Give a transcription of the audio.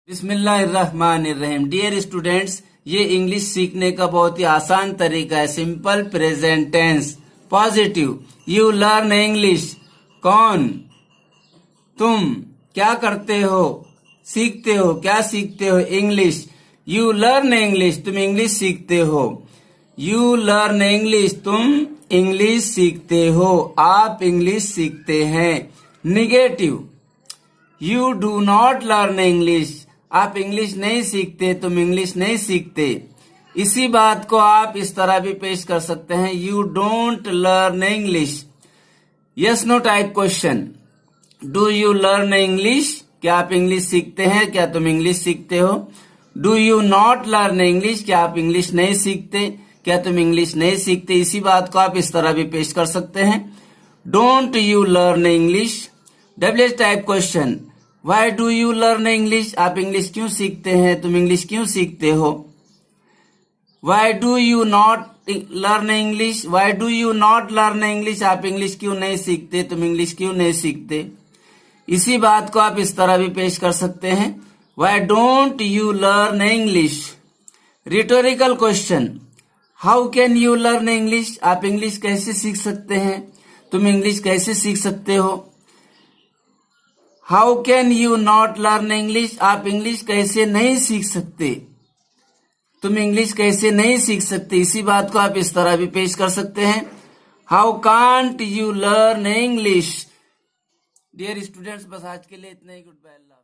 बिस्मिल्लाहिर्रहमानिर्रहीम। Dear students, ये English सीखने का बहुत ही आसान तरीका है। Simple present tense, positive. You learn English. कौन? तुम। क्या करते हो? सीखते हो। क्या सीखते हो? इंग्लिश। You learn English. तुम इंग्लिश सीखते हो। You learn English. तुम इंग्लिश सीखते हो। आप इंग्लिश सीखते हैं। Negative, you do not learn English. आप इंग्लिश नहीं सीखते। तुम इंग्लिश नहीं सीखते। इसी बात को आप इस तरह भी पेश कर सकते हैं, you don't learn English. Yes no type question. Do you learn English? क्या आप इंग्लिश सीखते हैं? क्या तुम इंग्लिश सीखते हो? Do you not learn English? क्या आप इंग्लिश नहीं सीखते? क्या तुम इंग्लिश नहीं सीखते? इसी बात को आप इस तरह भी पेश कर सकते हैं, don't you learn English. W type question, why do you learn English? आप इंग्लिश क्यों सीखते हैं? तुम इंग्लिश क्यों सीखते हो? Why do you not learn English? Why do you not learn English? आप इंग्लिश क्यों नहीं सीखते? तुम इंग्लिश क्यों नहीं सीखते? इसी बात को आप इस तरह भी पेश कर सकते हैं, why don't you learn English. Rhetorical question, how can you learn English? आप इंग्लिश कैसे सीख सकते हैं? तुम इंग्लिश कैसे सीख सकते हो? How can you not learn English? आप इंग्लिश कैसे नहीं सीख सकते? तुम इंग्लिश कैसे नहीं सीख सकते? इसी बात को आप इस तरह भी पेश कर सकते हैं, how can't you learn English. Dear students, बस आज के लिए इतना ही। Good bye.